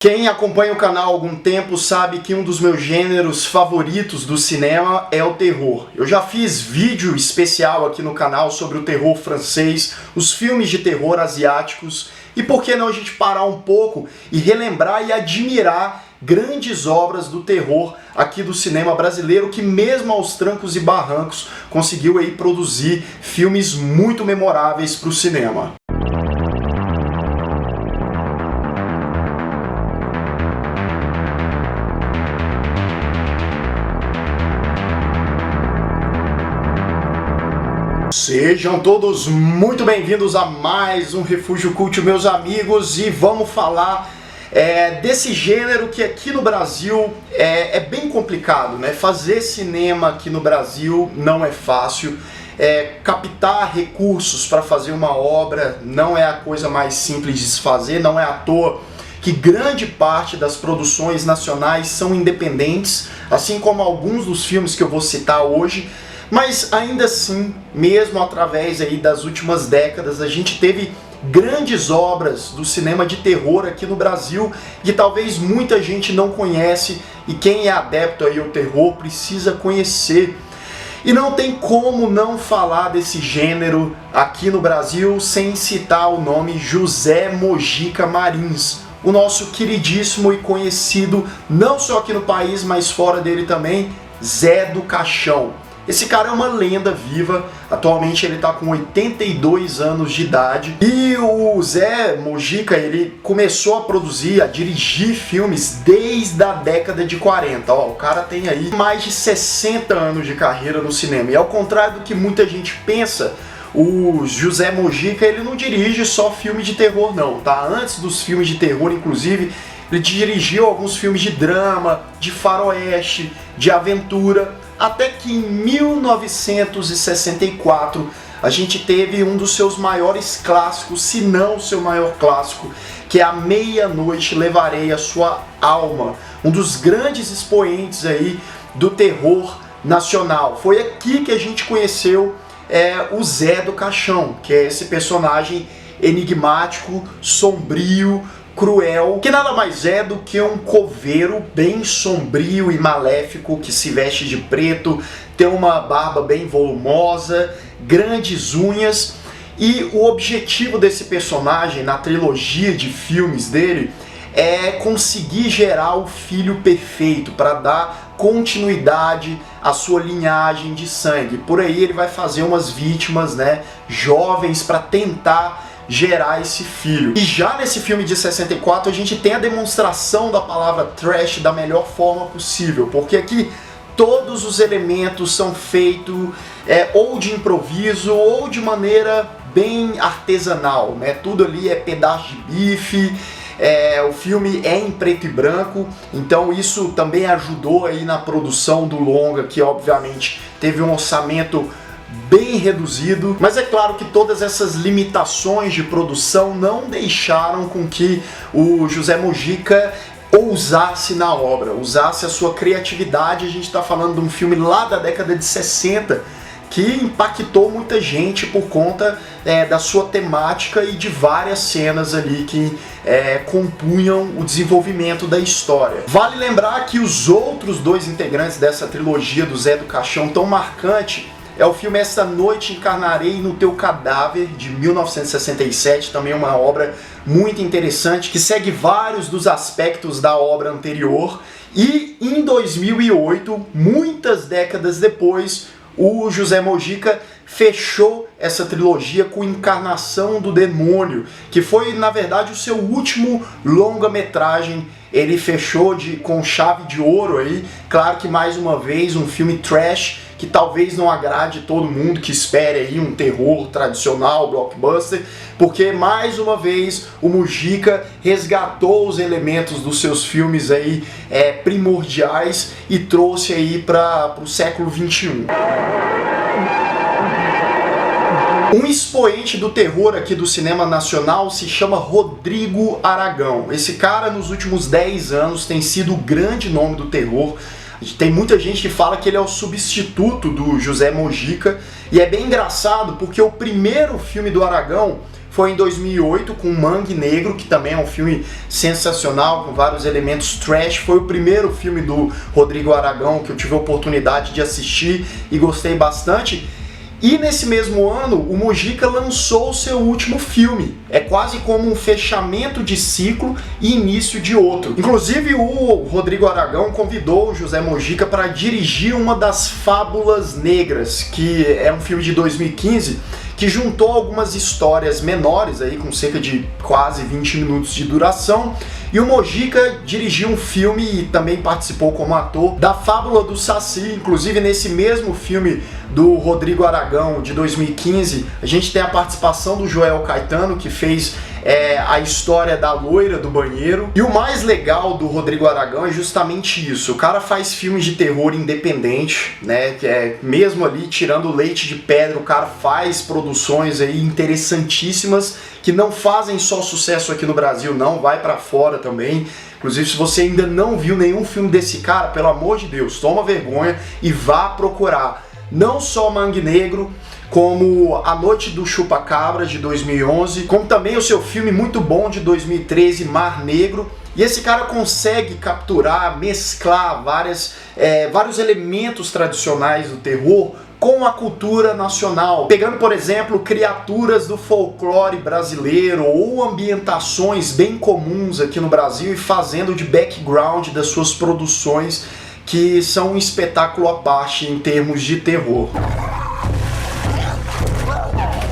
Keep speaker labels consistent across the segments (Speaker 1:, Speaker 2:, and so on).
Speaker 1: Quem acompanha o canal há algum tempo sabe que um dos meus gêneros favoritos do cinema é o terror. Eu já fiz vídeo especial aqui no canal sobre o terror francês, os filmes de terror asiáticos, e por que não a gente parar um pouco e relembrar e admirar grandes obras do terror aqui do cinema brasileiro, que mesmo aos trancos e barrancos conseguiu aí produzir filmes muito memoráveis para o cinema. Sejam todos muito bem-vindos a mais um Refúgio Cult, meus amigos, e vamos falar desse gênero que aqui no Brasil é bem complicado, né? Fazer cinema aqui no Brasil não é fácil, captar recursos para fazer uma obra não é a coisa mais simples de se fazer, não é à toa que grande parte das produções nacionais são independentes, assim como alguns dos filmes que eu vou citar hoje. Mas ainda assim, mesmo através aí das últimas décadas, a gente teve grandes obras do cinema de terror aqui no Brasil que talvez muita gente não conhece, e quem é adepto aí ao terror precisa conhecer. E não tem como não falar desse gênero aqui no Brasil sem citar o nome José Mojica Marins, o nosso queridíssimo e conhecido, não só aqui no país, mas fora dele também, Zé do Caixão. Esse cara é uma lenda viva, atualmente ele está com 82 anos de idade, e o Zé Mojica, ele começou a produzir, a dirigir filmes desde a década de 40. O cara tem aí mais de 60 anos de carreira no cinema, e ao contrário do que muita gente pensa, o José Mojica, ele não dirige só filme de terror não, tá? Antes dos filmes de terror, inclusive, ele dirigiu alguns filmes de drama, de faroeste, de aventura, até que em 1964 a gente teve um dos seus maiores clássicos, se não o seu maior clássico, que é A Meia-Noite Levarei a Sua Alma, um dos grandes expoentes aí do terror nacional. Foi aqui que a gente conheceu o Zé do Caixão, que é esse personagem enigmático, sombrio, cruel, que nada mais é do que um coveiro bem sombrio e maléfico, que se veste de preto, tem uma barba bem volumosa, grandes unhas, e o objetivo desse personagem na trilogia de filmes dele é conseguir gerar o filho perfeito para dar continuidade à sua linhagem de sangue. Por aí ele vai fazer umas vítimas, né, jovens, para tentar gerar esse filho. E já nesse filme de 64 a gente tem a demonstração da palavra trash da melhor forma possível, porque aqui todos os elementos são feitos ou de improviso ou de maneira bem artesanal, né? Tudo ali é pedaço de bife. O filme é em preto e branco, então isso também ajudou aí na produção do longa, que obviamente teve um orçamento bem reduzido, mas é claro que todas essas limitações de produção não deixaram com que o José Mojica ousasse na obra, usasse a sua criatividade. A gente está falando de um filme lá da década de 60 que impactou muita gente por conta da sua temática e de várias cenas ali que compunham o desenvolvimento da história. Vale lembrar que os outros dois integrantes dessa trilogia do Zé do Caixão tão marcante é o filme Esta Noite Encarnarei no Teu Cadáver, de 1967, também uma obra muito interessante, que segue vários dos aspectos da obra anterior. E em 2008, muitas décadas depois, o José Mojica fechou essa trilogia com Encarnação do Demônio, que foi, na verdade, o seu último longa-metragem. Ele fechou com chave de ouro aí, claro que mais uma vez um filme trash, que talvez não agrade todo mundo que espere aí um terror tradicional, blockbuster, porque mais uma vez o Mojica resgatou os elementos dos seus filmes aí primordiais e trouxe aí para o século XXI. Um expoente do terror aqui do cinema nacional se chama Rodrigo Aragão. Esse cara nos últimos 10 anos tem sido o grande nome do terror. Tem muita gente que fala que ele é o substituto do José Mojica, e é bem engraçado porque o primeiro filme do Aragão foi em 2008 com Mangue Negro, que também é um filme sensacional, com vários elementos trash. Foi o primeiro filme do Rodrigo Aragão que eu tive a oportunidade de assistir e gostei bastante. E nesse mesmo ano, o Mujica lançou o seu último filme. É quase como um fechamento de ciclo e início de outro. Inclusive, o Rodrigo Aragão convidou o José Mujica para dirigir uma das Fábulas Negras, que é um filme de 2015, que juntou algumas histórias menores, aí, com cerca de quase 20 minutos de duração. E o Mujica dirigiu um filme e também participou como ator da Fábula do Saci. Inclusive, nesse mesmo filme do Rodrigo Aragão, de 2015, a gente tem a participação do Joel Caetano, que fez a história da loira do banheiro. E o mais legal do Rodrigo Aragão é justamente isso. O cara faz filmes de terror independente, né? Que é mesmo ali tirando leite de pedra, o cara faz produções aí interessantíssimas que não fazem só sucesso aqui no Brasil, não, vai pra fora também. Inclusive, se você ainda não viu nenhum filme desse cara, pelo amor de Deus, toma vergonha e vá procurar. Não só Mangue Negro, como A Noite do Chupa-Cabras, de 2011, como também o seu filme muito bom de 2013, Mar Negro. E esse cara consegue capturar, mesclar vários elementos tradicionais do terror com a cultura nacional, pegando, por exemplo, criaturas do folclore brasileiro ou ambientações bem comuns aqui no Brasil e fazendo de background das suas produções, que são um espetáculo à parte em termos de terror.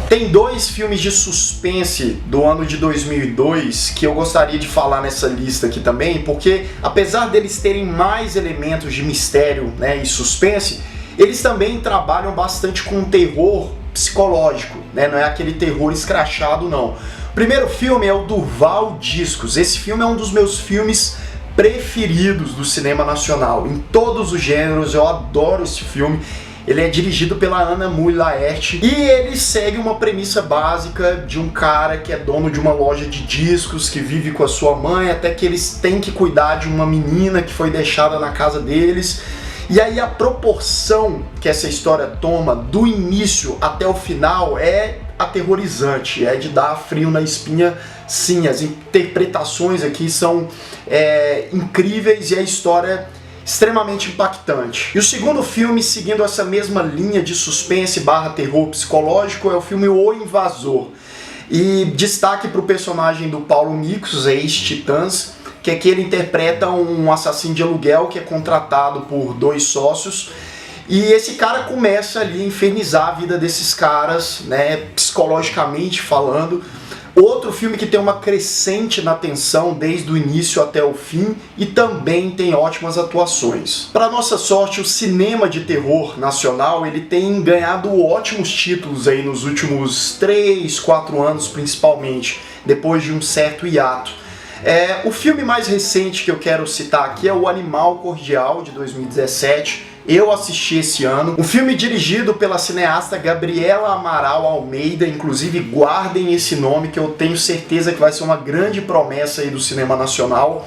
Speaker 1: Tem dois filmes de suspense do ano de 2002 que eu gostaria de falar nessa lista aqui também, porque apesar deles terem mais elementos de mistério, né, e suspense, eles também trabalham bastante com terror psicológico, né? Não é aquele terror escrachado, não. O primeiro filme é o Durval Discos. Esse filme é um dos meus filmes preferidos do cinema nacional, em todos os gêneros. Eu adoro esse filme. Ele é dirigido pela Ana Mui Laerte e ele segue uma premissa básica de um cara que é dono de uma loja de discos, que vive com a sua mãe, até que eles têm que cuidar de uma menina que foi deixada na casa deles. E aí a proporção que essa história toma do início até o final é aterrorizante, é de dar frio na espinha, sim. As interpretações aqui são incríveis e a história extremamente impactante. E o segundo filme, seguindo essa mesma linha de suspense / terror psicológico, é o filme O Invasor. E destaque para o personagem do Paulo Micos, ex-Titãs, que é que ele interpreta um assassino de aluguel que é contratado por dois sócios, e esse cara começa ali a infernizar a vida desses caras, né, psicologicamente falando. Outro filme que tem uma crescente na tensão desde o início até o fim e também tem ótimas atuações. Para nossa sorte, o cinema de terror nacional ele tem ganhado ótimos títulos aí nos últimos 3, 4 anos, principalmente, depois de um certo hiato. O filme mais recente que eu quero citar aqui é O Animal Cordial, de 2017. Eu assisti esse ano. Um filme dirigido pela cineasta Gabriela Amaral Almeida. Inclusive, guardem esse nome, que eu tenho certeza que vai ser uma grande promessa aí do cinema nacional.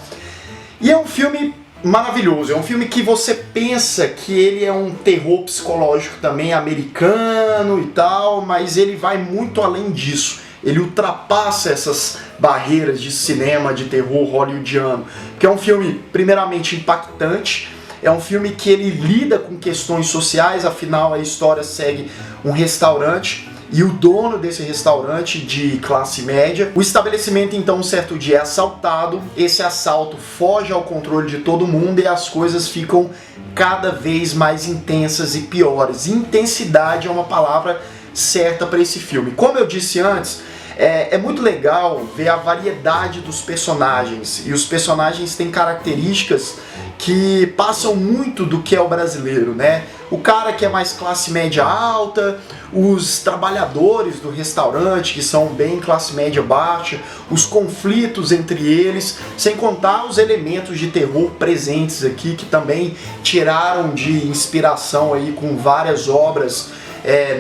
Speaker 1: E é um filme maravilhoso. É um filme que você pensa que ele é um terror psicológico também americano e tal, mas ele vai muito além disso. Ele ultrapassa essas barreiras de cinema, de terror hollywoodiano. Porque é um filme, primeiramente, impactante. É um filme que ele lida com questões sociais, afinal a história segue um restaurante e o dono desse restaurante de classe média. O estabelecimento então um certo dia é assaltado, esse assalto foge ao controle de todo mundo e as coisas ficam cada vez mais intensas e piores. Intensidade é uma palavra certa para esse filme. Como eu disse antes, é muito legal ver a variedade dos personagens, e os personagens têm características que passam muito do que é o brasileiro, né? O cara que é mais classe média alta, os trabalhadores do restaurante que são bem classe média baixa, os conflitos entre eles, sem contar os elementos de terror presentes aqui que também tiraram de inspiração aí com várias obras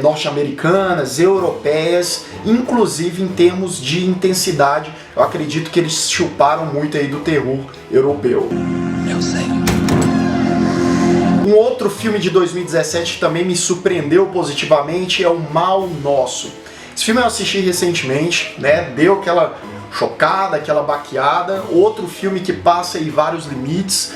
Speaker 1: norte-americanas, europeias, inclusive em termos de intensidade. Eu acredito que eles chuparam muito aí do terror europeu. Eu sei. Um outro filme de 2017 que também me surpreendeu positivamente é O Mal Nosso. Esse filme eu assisti recentemente, né? Deu aquela chocada, aquela baqueada. Outro filme que passa aí vários limites,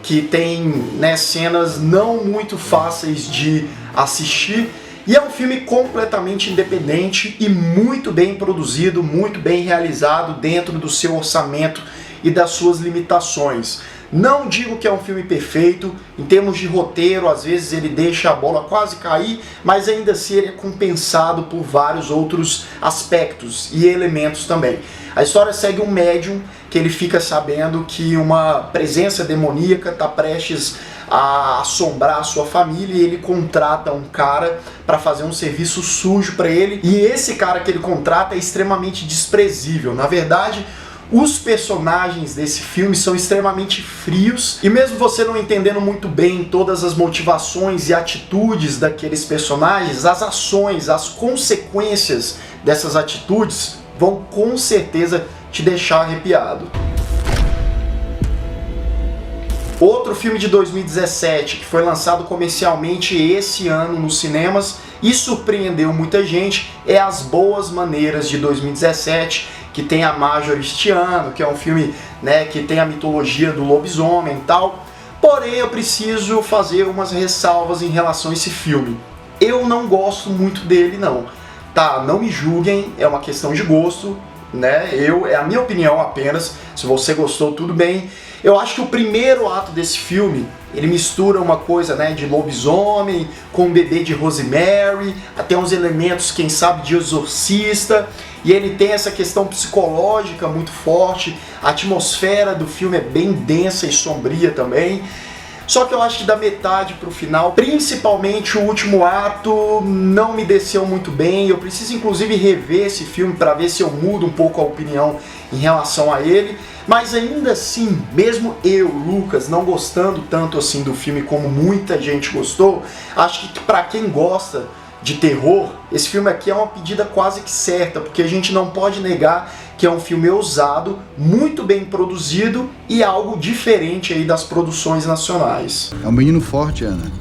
Speaker 1: que tem, né, cenas não muito fáceis de assistir. E é um filme completamente independente e muito bem produzido, muito bem realizado dentro do seu orçamento e das suas limitações. Não digo que é um filme perfeito, em termos de roteiro, às vezes ele deixa a bola quase cair, mas ainda assim ele é compensado por vários outros aspectos e elementos também. A história segue um médium que ele fica sabendo que uma presença demoníaca está prestes a assombrar a sua família e ele contrata um cara para fazer um serviço sujo para ele, e esse cara que ele contrata é extremamente desprezível. Na verdade, os personagens desse filme são extremamente frios, e mesmo você não entendendo muito bem todas as motivações e atitudes daqueles personagens, as ações, as consequências dessas atitudes vão com certeza te deixar arrepiado. Outro filme de 2017 que foi lançado comercialmente esse ano nos cinemas e surpreendeu muita gente é As Boas Maneiras, de 2017, que tem a Marjorie este ano, que é um filme, né, que tem a mitologia do lobisomem e tal. Porém, eu preciso fazer umas ressalvas em relação a esse filme. Eu não gosto muito dele, não. Tá, não me julguem, é uma questão de gosto, né? É a minha opinião apenas. Se você gostou, tudo bem. Eu acho que o primeiro ato desse filme, ele mistura uma coisa, né, de lobisomem com o bebê de Rosemary, até uns elementos, quem sabe, de Exorcista, e ele tem essa questão psicológica muito forte. A atmosfera do filme é bem densa e sombria também. Só que eu acho que da metade pro final, principalmente o último ato, não me desceu muito bem. Eu preciso inclusive rever esse filme para ver se eu mudo um pouco a opinião em relação a ele. Mas ainda assim, mesmo eu, Lucas, não gostando tanto assim do filme como muita gente gostou, acho que para quem gosta de terror, esse filme aqui é uma pedida quase que certa, porque a gente não pode negar que é um filme ousado, muito bem produzido e algo diferente aí das produções nacionais.
Speaker 2: É um menino forte, Ana.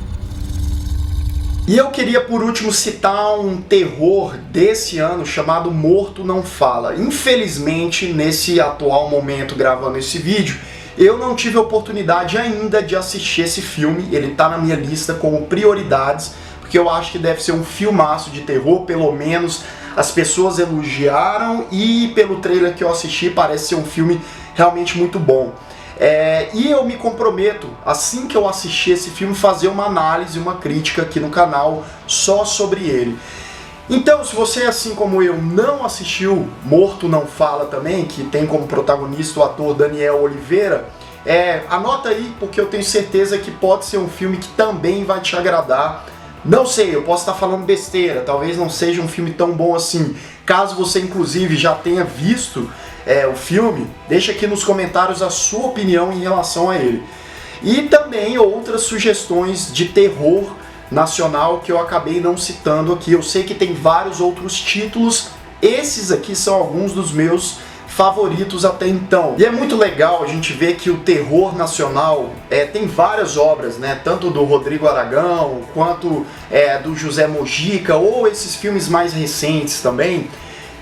Speaker 1: E eu queria por último citar um terror desse ano chamado Morto Não Fala. Infelizmente, nesse atual momento gravando esse vídeo, eu não tive a oportunidade ainda de assistir esse filme. Ele tá na minha lista como prioridades, porque eu acho que deve ser um filmaço de terror, pelo menos as pessoas elogiaram, e pelo trailer que eu assisti parece ser um filme realmente muito bom. E eu me comprometo, assim que eu assistir esse filme, fazer uma análise, uma crítica aqui no canal só sobre ele. Então, se você, assim como eu, não assistiu Morto Não Fala também, que tem como protagonista o ator Daniel Oliveira, anota aí, porque eu tenho certeza que pode ser um filme que também vai te agradar. Não sei, eu posso estar falando besteira, talvez não seja um filme tão bom assim. Caso você, inclusive, já tenha visto o filme, deixa aqui nos comentários a sua opinião em relação a ele. E também outras sugestões de terror nacional que eu acabei não citando aqui. Eu sei que tem vários outros títulos, esses aqui são alguns dos meus favoritos até então. E é muito legal a gente ver que o terror nacional tem várias obras, né? Tanto do Rodrigo Aragão, quanto do José Mojica, ou esses filmes mais recentes também,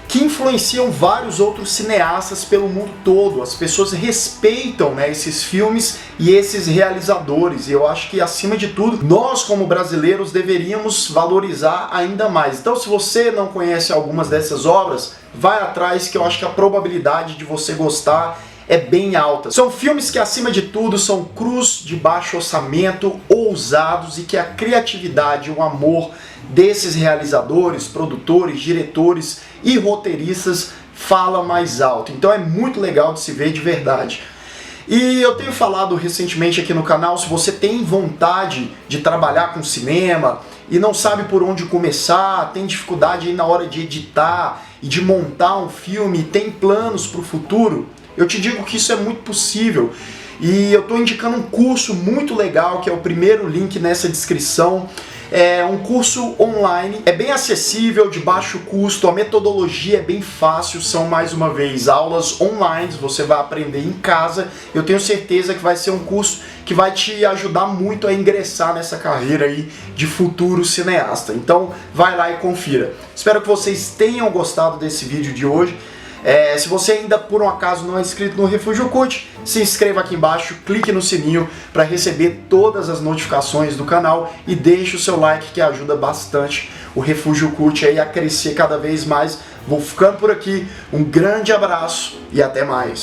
Speaker 1: que influenciam vários outros cineastas pelo mundo todo. As pessoas respeitam, né, esses filmes e esses realizadores, e eu acho que, acima de tudo, nós como brasileiros deveríamos valorizar ainda mais. Então, se você não conhece algumas dessas obras, vai atrás, que eu acho que a probabilidade de você gostar é bem alta. São filmes que, acima de tudo, são crus, de baixo orçamento, ousados, e que a criatividade e o amor desses realizadores, produtores, diretores e roteiristas fala mais alto. Então é muito legal de se ver de verdade. E eu tenho falado recentemente aqui no canal, se você tem vontade de trabalhar com cinema e não sabe por onde começar, tem dificuldade aí na hora de editar e de montar um filme, tem planos para o futuro, eu te digo que isso é muito possível. E eu estou indicando um curso muito legal, que é o primeiro link nessa descrição. É um curso online, é bem acessível, de baixo custo, a metodologia é bem fácil, são mais uma vez aulas online, você vai aprender em casa. Eu tenho certeza que vai ser um curso que vai te ajudar muito a ingressar nessa carreira aí de futuro cineasta. Então vai lá e confira. Espero que vocês tenham gostado desse vídeo de hoje. Se você ainda por um acaso não é inscrito no Refúgio Cult, se inscreva aqui embaixo, clique no sininho para receber todas as notificações do canal e deixe o seu like, que ajuda bastante o Refúgio Cult aí a crescer cada vez mais. Vou ficando por aqui, um grande abraço e até mais.